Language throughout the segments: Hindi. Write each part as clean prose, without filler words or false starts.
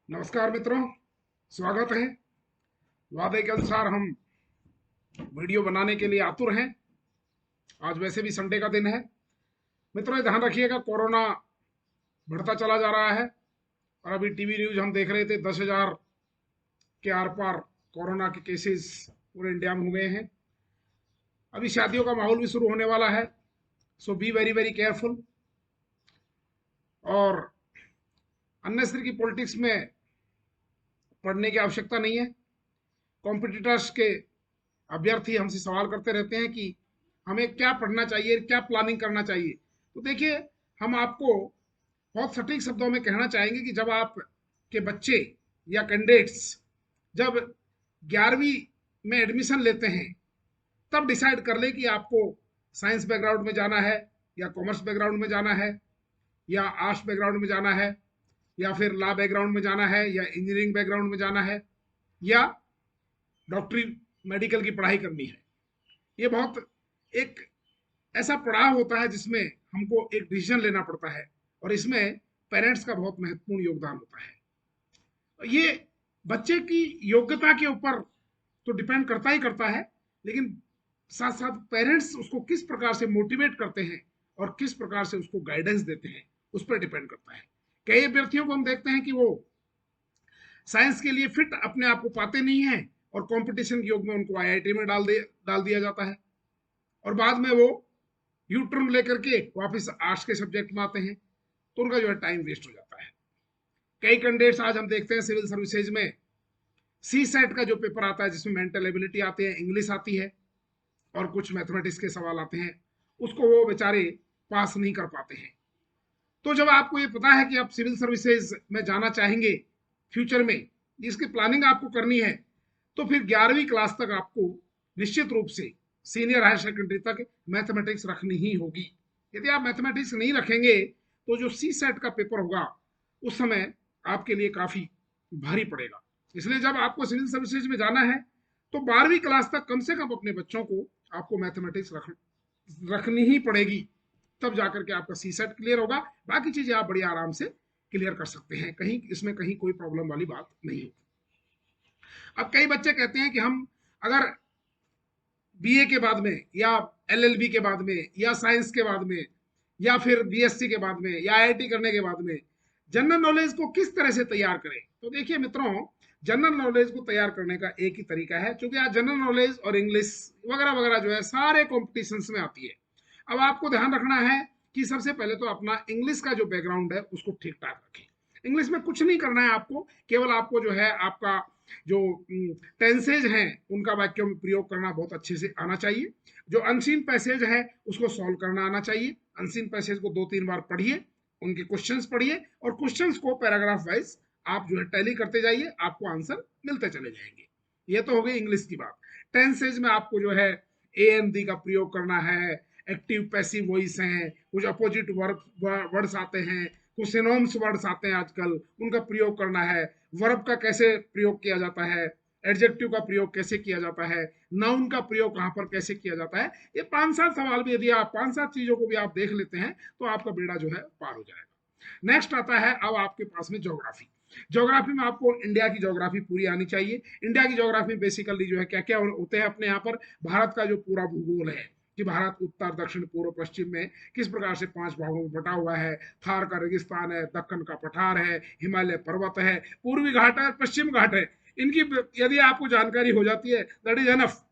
नमस्कार मित्रों, स्वागत है। वादे के अनुसार हम वीडियो बनाने के लिए आतुर हैं। आज वैसे भी संडे का दिन है। मित्रों, ये ध्यान रखिएगा, कोरोना बढ़ता चला जा रहा है और अभी टीवी न्यूज हम देख रहे थे 10,000 के आर पार कोरोना के केसेस पूरे इंडिया में हो गए हैं। अभी शादियों का माहौल भी शुरू होने वाला है, सो बी वेरी वेरी केयरफुल। और अननेसेसरी की पॉलिटिक्स में पढ़ने की आवश्यकता नहीं है। कॉम्पिटिटर्स के अभ्यर्थी हमसे सवाल करते रहते हैं कि हमें क्या पढ़ना चाहिए, क्या प्लानिंग करना चाहिए। तो देखिए, हम आपको बहुत सटीक शब्दों में कहना चाहेंगे कि जब आप के बच्चे या कैंडिडेट्स जब 11वीं में एडमिशन लेते हैं, तब डिसाइड कर ले कि आपको साइंस बैकग्राउंड में जाना है या कॉमर्स बैकग्राउंड में जाना है या आर्ट्स बैकग्राउंड में जाना है या फिर लॉ बैकग्राउंड में जाना है या इंजीनियरिंग बैकग्राउंड में जाना है या डॉक्टरी मेडिकल की पढ़ाई करनी है। ये बहुत एक ऐसा पड़ाव होता है जिसमें हमको एक डिसीजन लेना पड़ता है और इसमें पेरेंट्स का बहुत महत्वपूर्ण योगदान होता है। ये बच्चे की योग्यता के ऊपर तो डिपेंड करता ही करता है, लेकिन साथ साथ पेरेंट्स उसको किस प्रकार से मोटिवेट करते हैं और किस प्रकार से उसको गाइडेंस देते हैं, उस पर डिपेंड करता है। कई अभ्यर्थियों को हम देखते हैं कि वो साइंस के लिए फिट अपने आप को पाते नहीं है और कंपटीशन के योग में उनको आईआईटी में डाल दिया जाता है और बाद में वो यू टर्न लेकर के वापस आर्ट्स के सब्जेक्ट में आते हैं, तो उनका जो है टाइम वेस्ट हो जाता है। कई कैंडिडेट्स आज हम देखते हैं सिविल सर्विसेज में सी सेट का जो पेपर आता है, जिसमें मेंटल एबिलिटी आती है, इंग्लिश आती है और कुछ मैथमेटिक्स के सवाल आते हैं, उसको वो बेचारे पास नहीं कर पाते हैं। तो जब आपको ये पता है कि आप सिविल सर्विसेज में जाना चाहेंगे फ्यूचर में, इसकी प्लानिंग आपको करनी है, तो फिर 11वीं क्लास तक आपको निश्चित रूप से सीनियर हायर सेकेंडरी तक मैथमेटिक्स रखनी ही होगी। यदि आप मैथमेटिक्स नहीं रखेंगे तो जो सी सेट का पेपर होगा उस समय आपके लिए काफी भारी पड़ेगा। इसलिए जब आपको सिविल सर्विसेज में जाना है तो 12वीं क्लास तक कम से कम अपने बच्चों को आपको मैथमेटिक्स रखनी ही पड़ेगी, तब जाकर के आपका सी सेट क्लियर होगा। बाकी चीजें आप बड़ी आराम से क्लियर कर सकते हैं, कहीं इसमें कहीं कोई प्रॉब्लम वाली बात नहीं होगी। अब कई बच्चे कहते हैं कि हम अगर बीए के बाद में या एलएलबी के बाद में या साइंस के बाद में या फिर बीएससी के बाद में या आईआईटी करने के बाद में जनरल नॉलेज को किस तरह से तैयार करें, तो देखिए मित्रों, जनरल नॉलेज को तैयार करने का एक ही तरीका है, क्योंकि आज जनरल नॉलेज और इंग्लिश वगैरह वगैरह जो है सारे कॉम्पिटिशन्स में आती है। अब आपको ध्यान रखना है कि सबसे पहले तो अपना इंग्लिश का जो बैकग्राउंड है उसको ठीक ठाक रखें। इंग्लिश में कुछ नहीं करना है आपको, केवल आपको जो है आपका जो टेंसेज हैं उनका वाक्यों में प्रयोग करना बहुत अच्छे से आना चाहिए। जो अनसीन पैसेज है उसको सॉल्व करना आना चाहिए। अनसीन पैसेज को 2-3 बार पढ़िए, उनके क्वेश्चंस पढ़िए और क्वेश्चंस को पैराग्राफ वाइज आप जो है टैली करते जाइए, आपको आंसर मिलते चले जाएंगे। ये तो हो गई इंग्लिश की बात। टेंसेज में आपको जो है ए एन दी का प्रयोग करना है, एक्टिव पैसिव वॉइस हैं, कुछ अपोजिट वर्ड्स आते हैं, कुछ सिनोनिम्स वर्ड्स आते हैं आजकल, उनका प्रयोग करना है। वर्ब का कैसे प्रयोग किया जाता है, एडजेक्टिव का प्रयोग कैसे किया जाता है, नाउन का प्रयोग कहाँ पर कैसे किया जाता है। ये 5-7 सवाल भी यदि आप 5-7 चीजों को भी आप देख लेते हैं तो आपका बेड़ा जो है पार हो जाएगा। नेक्स्ट आता है अब आपके पास में ज्योग्राफी। ज्योग्राफी में आपको इंडिया की ज्योग्राफी पूरी आनी चाहिए। इंडिया की ज्योग्राफी बेसिकली जो है क्या क्या होते हैं अपने यहाँ पर, भारत का जो पूरा भूगोल है कि भारत उत्तर दक्षिण पूर्व पश्चिम में किस प्रकार से 5 भागों में बटा हुआ है। थार का रेगिस्तान है, दक्कन का पठार है, हिमालय पर्वत है, पूर्वी घाट है, पश्चिम घाट है। इनकी यदि आपको जानकारी हो जाती है दैट इज एनफ।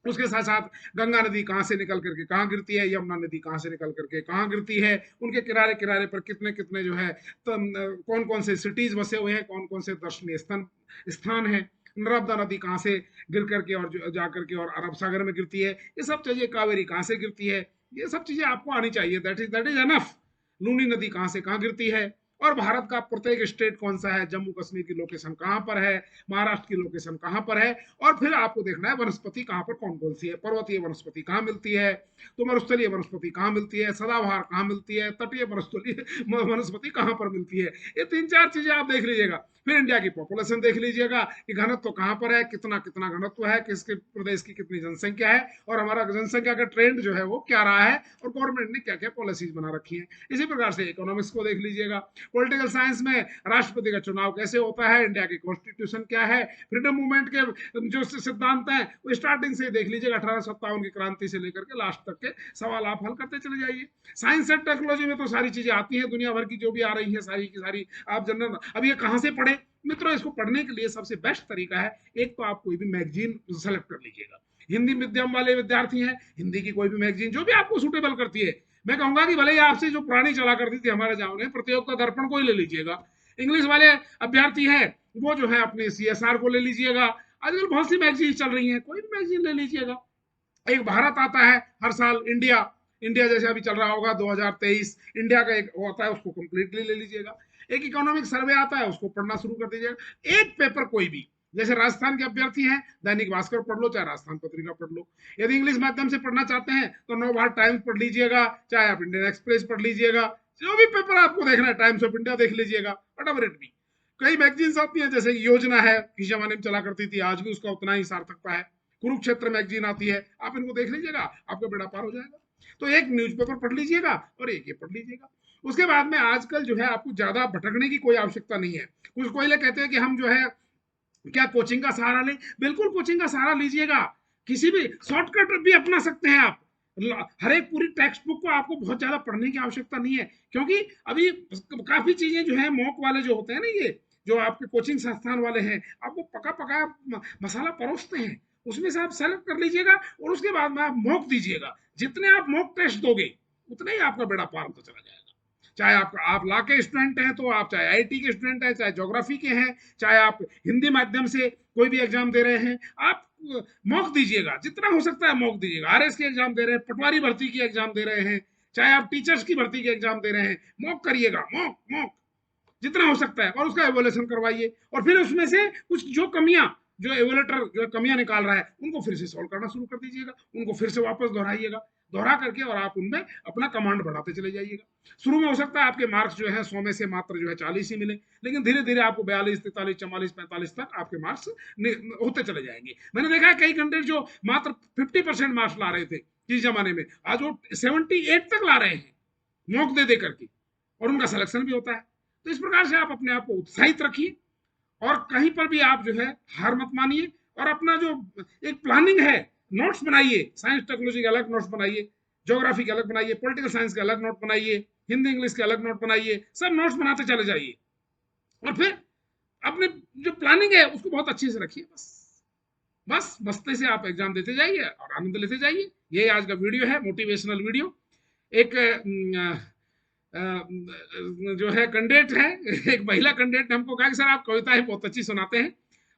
उसके साथ साथ गंगा नदी कहाँ से निकल करके कहाँ गिरती है, यमुना नदी कहाँ से निकल करके कहाँ गिरती है, उनके किनारे किनारे पर कितने कितने जो है तो कौन कौन से सिटीज बसे हुए हैं, कौन कौन से दर्शनीय स्थान है, नर्मदा नदी कहाँ से गिर करके और जा करके और अरब सागर में गिरती है, ये सब चीजें, कावेरी कहाँ से गिरती है, ये सब चीजें आपको आनी चाहिए। That is enough. लूनी नदी कहाँ से कहाँ गिरती है और भारत का प्रत्येक स्टेट कौन सा है, जम्मू कश्मीर की लोकेशन कहाँ पर है, महाराष्ट्र की लोकेशन कहाँ पर है, और फिर आपको देखना है वनस्पति कहाँ पर कौन कौन सी है, पर्वतीय वनस्पति कहाँ मिलती है, तो मरुस्थलीय वनस्पति कहाँ मिलती है, सदाबहार कहाँ मिलती है, तटीय वनस्पति कहाँ पर मिलती है। ये 3-4 चीजें आप देख लीजिएगा। फिर इंडिया की पॉपुलेशन देख लीजिएगा कि घनत्व कहाँ पर है, कितना कितना घनत्व है, किसके प्रदेश की कितनी जनसंख्या है और हमारा जनसंख्या का ट्रेंड जो है वो क्या रहा है और गवर्नमेंट ने क्या क्या पॉलिसीज बना रखी है। इसी प्रकार से इकोनॉमिक्स को देख लीजिएगा, पॉलिटिकल साइंस में राष्ट्रपति का चुनाव कैसे होता है, इंडिया की कॉन्स्टिट्यूशन क्या है, फ्रीडम मूवमेंट के जो सिद्धांत हैं वो स्टार्टिंग से देख लीजिएगा, 1857 की क्रांति से लेकर के लास्ट तक के सवाल आप हल करते चले जाइए। साइंस एंड टेक्नोलॉजी में तो सारी चीजें आती हैं, दुनिया भर की जो भी आ रही है सारी की सारी आप जनरल। अब ये कहाँ से पढ़े मित्रों? इसको पढ़ने के लिए सबसे बेस्ट तरीका है, एक तो आप कोई भी मैगजीन सेलेक्ट कर लीजिएगा। हिंदी मीडियम वाले विद्यार्थी हैं, हिंदी की कोई भी मैगजीन जो भी आपको सुटेबल करती है। मैं कहूंगा कि भले ही आपसे जो पुरानी चला करती थी हमारे जाओ ने, प्रतियोगिता दर्पण को ही ले लीजिएगा। इंग्लिश वाले अभ्यर्थी हैं वो जो है अपने CSR को ले लीजिएगा। आजकल बहुत सी मैगजीन चल रही हैं, कोई भी मैगजीन ले लीजिएगा। एक भारत आता है हर साल, इंडिया जैसे अभी चल रहा होगा 2023, इंडिया का एक होता है, उसको कंप्लीटली ले लीजिएगा। एक इकोनॉमिक सर्वे आता है, उसको पढ़ना शुरू कर दीजिएगा। एक पेपर कोई भी, जैसे राजस्थान के अभ्यर्थी हैं दैनिक भास्कर पढ़ लो, चाहे राजस्थान पत्रिका पढ़ लो। यदि इंग्लिश माध्यम से पढ़ना चाहते हैं तो नवभारत टाइम्स पढ़ लीजिएगा, चाहे आप इंडियन एक्सप्रेस पढ़ लीजिएगा, जो भी पेपर आपको देखना है, टाइम्स ऑफ इंडिया देख लीजिएगा, वट इट बी। कई मैगजीन्स आती हैं, जैसे योजना है, किसी जमाने में चला करती थी, आज भी उसका उतना ही सार्थकता है। कुरुक्षेत्र मैगजीन आती है, आप इनको देख लीजिएगा, आपका बेड़ा पार हो जाएगा। तो एक न्यूज़पेपर पढ़ लीजिएगा और एक ये पढ़ लीजिएगा। उसके बाद में आजकल जो है आपको ज्यादा भटकने की कोई आवश्यकता नहीं है। कुछ कोई लोग कहते हैं कि हम जो है क्या कोचिंग का सहारा लें, बिल्कुल कोचिंग का सहारा लीजिएगा। किसी भी शॉर्टकट भी अपना सकते हैं आप। हर एक पूरी टेक्स्ट बुक को आपको बहुत ज्यादा पढ़ने की आवश्यकता नहीं है, क्योंकि अभी काफी चीजें जो है मॉक वाले जो होते हैं ना, ये जो आपके कोचिंग संस्थान वाले हैं, आपको पका पका मसाला परोसते हैं, उसमें से आप सेलेक्ट कर लीजिएगा और उसके बाद में आप मॉक दीजिएगा। जितने आप मॉक टेस्ट दोगे उतने ही आपका बेड़ा पार होता चला जाएगा। चाहे आप लॉ के स्टूडेंट हैं, तो आप चाहे IT के स्टूडेंट हैं, चाहे ज्योग्राफी के हैं, चाहे आप हिंदी माध्यम से कोई भी एग्जाम दे रहे हैं, आप मॉक दीजिएगा, जितना हो सकता है मॉक दीजिएगा। RS की एग्जाम दे रहे हैं, पटवारी भर्ती की एग्जाम दे रहे हैं, चाहे आप टीचर्स की भर्ती की एग्जाम दे रहे हैं, मॉक करिएगा, मॉक जितना हो सकता है, और उसका एवोल्यूशन करवाइए। और फिर उसमें से कुछ जो कमियां, जो एवोलेटर जो कमियां निकाल रहा है, उनको फिर से सॉल्व करना शुरू कर दीजिएगा, उनको फिर से वापस दोहराइएगा, दोहरा करके और आप उनमें अपना कमांड बढ़ाते चले जाइएगा। शुरू में हो सकता है आपके मार्क्स जो है 100 में से मात्र जो है 40 ही मिले, लेकिन धीरे धीरे आपको 42, 43, 44, 45 तक आपके मार्क्स होते चले जाएंगे। मैंने देखा है कई कैंडिडेट जो मात्र 50% मार्क्स ला रहे थे किस जमाने में, आज वो 78 तक ला रहे हैं मॉक दे करके, और उनका सिलेक्शन भी होता है। तो इस प्रकार से आप अपने आप को उत्साहित रखिए, और कहीं पर भी आप जो है हार मत मानिए, और अपना जो एक प्लानिंग है, नोट्स बनाइए, साइंस टेक्नोलॉजी के अलग नोट्स बनाइए, ज्योग्राफी के अलग बनाइए, पॉलिटिकल साइंस के अलग नोट बनाइए, हिंदी इंग्लिश के अलग नोट बनाइए, सब नोट्स बनाते चले जाइए, और फिर अपने जो प्लानिंग है उसको बहुत अच्छे से रखिए। बस मस्ती से आप एग्जाम देते जाइए और आनंद लेते जाइए। ये आज का वीडियो है, मोटिवेशनल वीडियो। एक जो है कैंडिडेट है, एक महिला कैंडिडेट ने हमको कहा कि सर आप कविताएं बहुत अच्छी सुनाते हैं,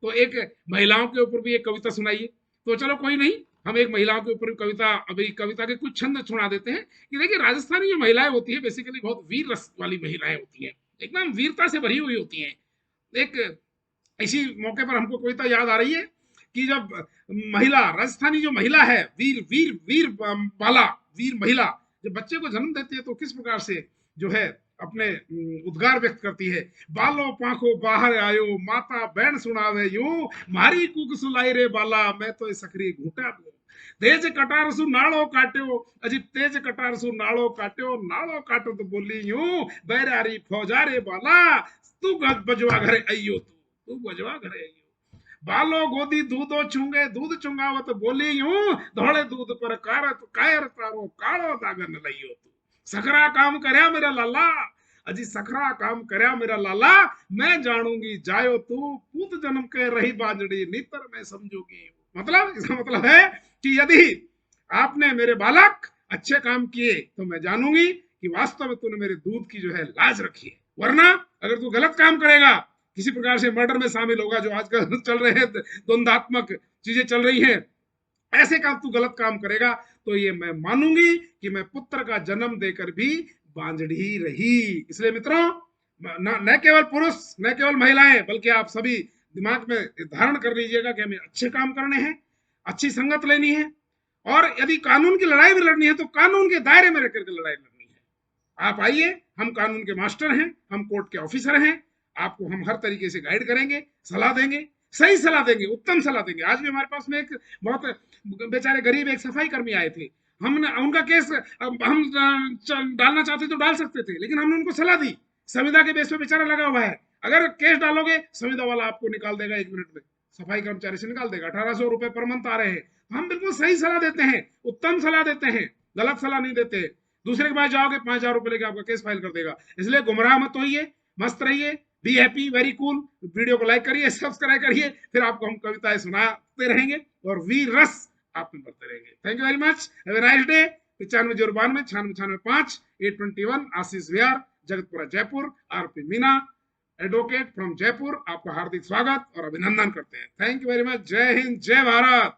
तो एक महिलाओं के ऊपर भी एक कविता सुनाइए। तो चलो कोई नहीं, हम एक महिलाओं के ऊपर कविता, अभी कविता के कुछ छंद सुना देते हैं। कि देखिए राजस्थानी जो महिलाएं होती है बेसिकली बहुत वीर रस वाली महिलाएं होती हैं, एकदम वीरता से भरी हुई होती हैं। एक इसी मौके पर हमको कविता याद आ रही है कि जब महिला, राजस्थानी जो महिला है, वीर वीर वीर बाला, वीर महिला जब बच्चे को जन्म देती है तो किस प्रकार से जो है अपने उद्गार व्यक्त करती है। बालो पाखो बाहर आयो, माता बहन सुनावे यूं, मारी कुक सुलाई रे बाला, मैं तो सकरी घूटा दूं। तेज कटार सु नाड़ो काट्यो, अजी तेज कटार सु नाड़ो काट्यो, नाड़ो काटो तो बोली यूं, बैरारी फौजारे बाला, तू बजवा घरे अयो, तू बजवा घरे अयो। बालो गोदी दूधो चुंगे, दूध चुंगावत बोली यूं, धोले दूध पर कायर तारो कालो दागन लइयो तू। सखरा काम करया मेरा लाला, अजी सखरा काम करया मेरा लाला, मैं जानूंगी जायो तू, पूत जन्म के रही बाजड़ी, नीतर मैं समझूंगी। मतलब इसका मतलब है कि यदि आपने मेरे बालक अच्छे काम किए तो मैं जानूंगी कि वास्तव में तूने मेरे दूध की जो है लाज रखी है। वरना अगर तू गलत काम करेगा, किसी प्रकार से मर्डर में शामिल होगा, जो आजकल चल रहे हैं द्वंद्वात्मक चीजें चल रही हैं, ऐसे काम तू गलत काम करेगा तो ये मैं मानूंगी कि मैं पुत्र का जन्म देकर भी बांझड़ी रही। इसलिए मित्रों, न केवल पुरुष, न केवल महिलाएं, बल्कि आप सभी दिमाग में धारण कर लीजिएगा कि हमें अच्छे काम करने हैं, अच्छी संगत लेनी है, और यदि कानून की लड़ाई भी लड़नी है तो कानून के दायरे में रहकर के लड़ाई लड़नी है। आप आइए, हम कानून के मास्टर हैं, हम कोर्ट के ऑफिसर हैं, आपको हम हर तरीके से गाइड करेंगे, सलाह देंगे, सही सलाह देंगे, उत्तम सलाह देंगे। आज भी हमारे पास में एक बहुत बेचारे गरीब एक सफाई कर्मी आए थे, हमने उनका केस हम डालना चाहते तो डाल सकते थे, लेकिन हमने उनको सलाह दी संविदा के बेस पे बेचारा लगा हुआ है, अगर केस डालोगे संविदा वाला आपको निकाल देगा 1 मिनट में, सफाई कर्मचारी से निकाल देगा। 1800 रुपए पर मंथ आ रहे हैं। हम बिल्कुल सही सलाह देते हैं, उत्तम सलाह देते हैं, गलत सलाह नहीं देते। दूसरे के पास जाओगे 5000 रुपए लेके आपका केस फाइल कर देगा। इसलिए गुमराह मत होइए, मस्त रहिए, be happy, very cool. Video को लाइक करिए, सब्सक्राइब करिए, फिर आपको हम कविताएं सुनाते रहेंगे और वीर रस आप में बढ़ते रहेंगे। Thank you very much, have a nice day. 95 092 96 5 821 Ashish Vihar, Jagatpura Jaipur. RP Meena advocate from Jaipur आपका हार्दिक स्वागत और अभिनंदन करते हैं। Thank you very much. जय हिंद, जय भारत।